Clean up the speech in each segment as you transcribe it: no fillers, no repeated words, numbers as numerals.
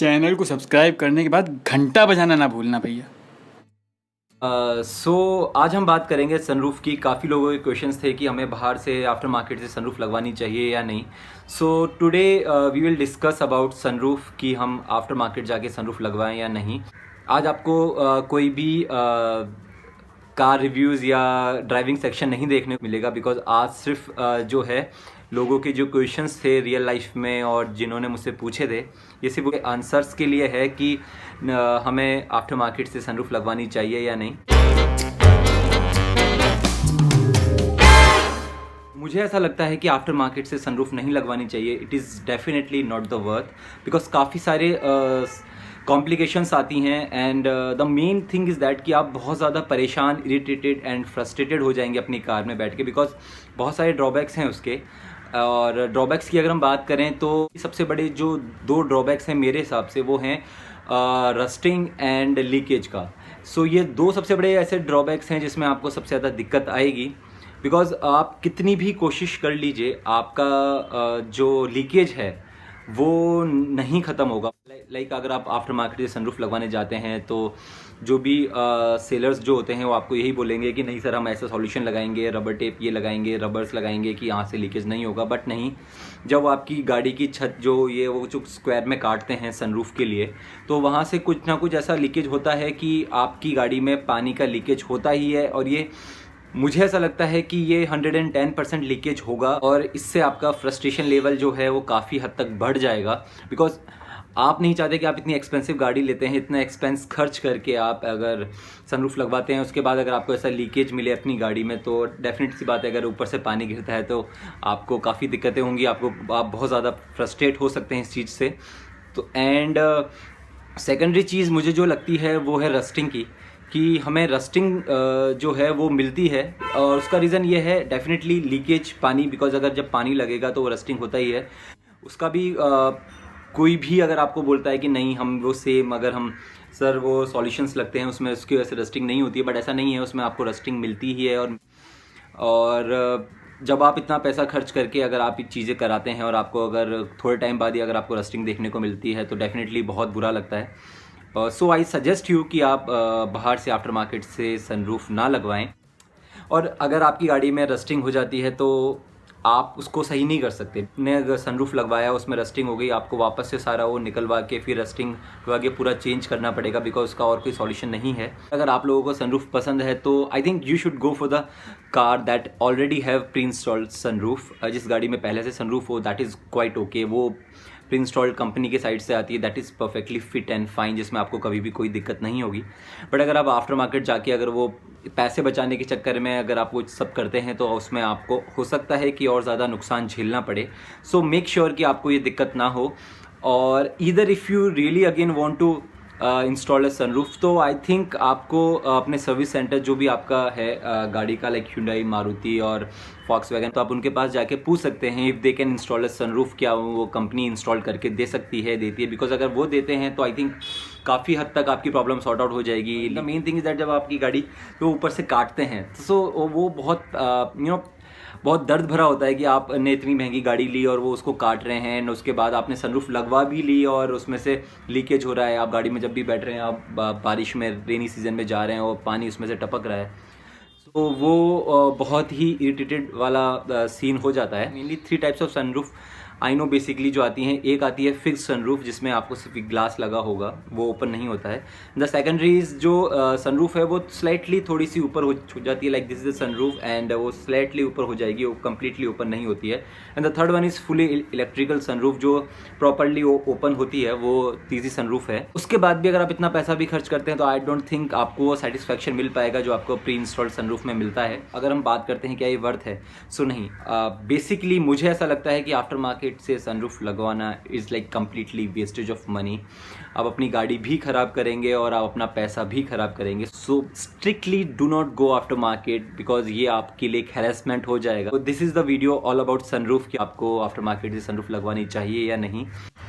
Channel को subscribe करने के बाद घंटा बजाना ना भूलना भैया। आज हम बात करेंगे सनरूफ की। काफ़ी लोगों के क्वेश्चंस थे कि हमें बाहर से आफ्टर मार्केट से सनरूफ लगवानी चाहिए या नहीं। So today we will discuss about sunroof कि हम आफ्टर मार्केट जाके सनरूफ लगवाएं या नहीं। आज आपको कोई भी कार रिव्यूज़ या ड्राइविंग सेक्शन नहीं देखने को मिलेगा, बिकॉज आज सिर्फ जो है लोगों के जो क्वेश्चंस थे रियल लाइफ में और जिन्होंने मुझसे पूछे थे, ये सिर्फ आंसर्स के लिए है कि हमें आफ्टर मार्केट से सनरूफ लगवानी चाहिए या नहीं। मुझे ऐसा लगता है कि आफ्टर मार्केट से सनरूफ नहीं लगवानी चाहिए। It is definitely not the worth, because काफ़ी सारे कॉम्प्लिकेशंस आती हैं and the main thing is that कि आप बहुत ज़्यादा परेशान, इरिटेटेड एंड फ्रस्ट्रेटेड हो जाएंगे अपनी कार में बैठ के, बिकॉज बहुत सारे ड्रॉबैक्स हैं उसके। और ड्रॉबैक्स की अगर हम बात करें तो सबसे बड़े जो दो ड्रॉबैक्स हैं मेरे हिसाब से वो हैं रस्टिंग एंड लीकेज का। सो ये दो सबसे बड़े ऐसे ड्रॉबैक्स हैं जिसमें आपको सबसे ज़्यादा दिक्कत आएगी, बिकॉज आप कितनी भी कोशिश कर लीजिए आपका जो लीकेज है वो नहीं ख़त्म होगा। लाइक अगर आप आफ्टर मार्केट से सनरूफ लगवाने जाते हैं तो जो भी सेलर्स जो होते हैं वो आपको यही बोलेंगे कि नहीं सर हम ऐसा सॉल्यूशन लगाएंगे, रबर टेप ये लगाएंगे, रबर्स लगाएंगे कि यहाँ से लीकेज नहीं होगा। बट नहीं, जब आपकी गाड़ी की छत जो वो जो स्क्वायर में काटते हैं सनरूफ के लिए, तो वहाँ से कुछ ना कुछ ऐसा लीकेज होता है कि आपकी गाड़ी में पानी का लीकेज होता ही है। और ये मुझे ऐसा लगता है कि ये 110% लीकेज होगा और इससे आपका फ्रस्ट्रेशन लेवल जो है वो काफ़ी हद तक बढ़ जाएगा, बिकॉज आप नहीं चाहते कि आप इतनी एक्सपेंसिव गाड़ी लेते हैं, इतना एक्सपेंस खर्च करके आप अगर सनरूफ लगवाते हैं, उसके बाद अगर आपको ऐसा लीकेज मिले अपनी गाड़ी में तो डेफिनेट सी बात है अगर ऊपर से पानी गिरता है तो आपको काफ़ी दिक्कतें होंगी, आप बहुत ज़्यादा फ्रस्ट्रेट हो सकते हैं इस चीज़ से। तो एंड सेकेंडरी चीज़ मुझे जो लगती है वो है रस्टिंग की, कि हमें रस्टिंग जो है वो मिलती है और उसका रीज़न ये है डेफिनेटली लीकेज पानी, बिकॉज अगर जब पानी लगेगा तो वो रस्टिंग होता ही है। उसका भी कोई भी अगर आपको बोलता है कि नहीं हम वो सेम अगर हम सर वो सॉल्यूशंस लगते हैं उसमें उसकी वजह से रस्टिंग नहीं होती है, बट ऐसा नहीं है, उसमें आपको रस्टिंग मिलती ही है। और जब आप इतना पैसा खर्च करके अगर आप ये चीज़ें कराते हैं और आपको अगर थोड़े टाइम बाद ही अगर आपको रस्टिंग देखने को मिलती है तो डेफिनेटली बहुत बुरा लगता है। सो आई सजेस्ट यू कि आप बाहर से आफ्टर मार्केट से सनरूफ ना लगवाएं। और अगर आपकी गाड़ी में रस्टिंग हो जाती है तो आप उसको सही नहीं कर सकते। ने अगर सनरूफ लगवाया उसमें रस्टिंग हो गई, आपको वापस से सारा वो निकलवा के फिर रस्टिंग करवा के पूरा चेंज करना पड़ेगा, बिकॉज उसका और कोई सॉल्यूशन नहीं है। अगर आप लोगों को सनरूफ पसंद है तो I think you should go for the car that already have pre installed sunroof. जिस गाड़ी में पहले से सनरूफ हो दैट इज़ क्वाइट ओके, वो प्री इंस्टॉल्ड कंपनी के साइड से आती है, that is perfectly fit and fine, जिसमें आपको कभी भी कोई दिक्कत नहीं होगी। बट अगर आप आफ्टर मार्केट जाके अगर वो पैसे बचाने के चक्कर में अगर आप वो सब करते हैं तो उसमें आपको हो सकता है कि और ज़्यादा नुकसान झेलना पड़े। सो मेक श्योर कि आपको ये दिक्कत ना हो। और either if you really again want to install a sunroof तो आई थिंक आपको अपने सर्विस सेंटर जो भी आपका है गाड़ी का, लाइक Hyundai, मारुति और Volkswagen, तो आप उनके पास जाके पूछ सकते हैं if they can install a sunroof, क्या वो कंपनी इंस्टॉल करके दे सकती है, देती है। बिकॉज अगर वो देते हैं तो आई थिंक काफ़ी हद तक आपकी प्रॉब्लम सॉर्ट आउट हो जाएगी। The main thing is that जब आपकी गाड़ी तो ऊपर से काटते हैं तो वो बहुत बहुत दर्द भरा होता है कि आपने इतनी महंगी गाड़ी ली और वो उसको काट रहे हैं, उसके बाद आपने सनरूफ लगवा भी ली और उसमें से लीकेज हो रहा है। आप गाड़ी में जब भी बैठ रहे हैं, आप बारिश में रेनी सीजन में जा रहे हैं और पानी उसमें से टपक रहा है, तो वो बहुत ही इरिटेटेड वाला सीन हो जाता है। Mainly 3 types of sunroof I know basically जो आती हैं। एक आती है फिक्स सनरूफ जिसमें आपको सिर्फ ग्लास लगा होगा, वो ओपन नहीं होता है। द सेकेंडरी इज जो सनरूफ है वो स्लाइटली थोड़ी सी ऊपर हो जाती है, like this is the sunroof and वो स्लाइटली ऊपर हो जाएगी, वो कम्प्लीटली ओपन नहीं होती है। And the third one is fully electrical sunroof जो प्रॉपरली ओपन होती है, वो तीसरी सनरूफ है। उसके बाद भी अगर आप इतना पैसा भी खर्च करते हैं तो आई डोंट थिंक आपको वो सेटिस्फैक्शन मिल पाएगा जो आपको प्री इंस्टॉल्ड सनरूफ में मिलता है। अगर हम बात करते हैं क्या ये वर्थ है, सो नहीं। बेसिकली मुझे ऐसा लगता है कि आफ्टर मार्केट से सनरूफ लगवाना is like completely wastage of money. आप अपनी गाड़ी भी ख़राब करेंगे और आप अपना पैसा भी ख़राब करेंगे। So strictly do not go after market, because ये आपके लिए एक हैरेसमेंट हो जाएगा। तो this is the video all about sunroof कि आपको आफ्टर मार्केट से सनरूफ लगवानी चाहिए या नहीं।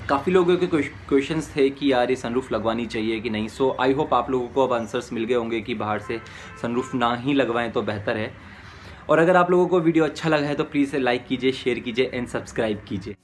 काफ़ी लोगों के क्वेश्चंस थे कि यार ये सनरूफ लगवानी चाहिए कि नहीं। सो आई होप आप लोगों को अब आंसर्स मिल गए होंगे कि बाहर से सनरूफ ना ही लगवाएं तो बेहतर है। और अगर आप लोगों को वीडियो अच्छा लगा है तो प्लीज़ लाइक कीजिए, शेयर कीजिए एंड सब्सक्राइब कीजिए।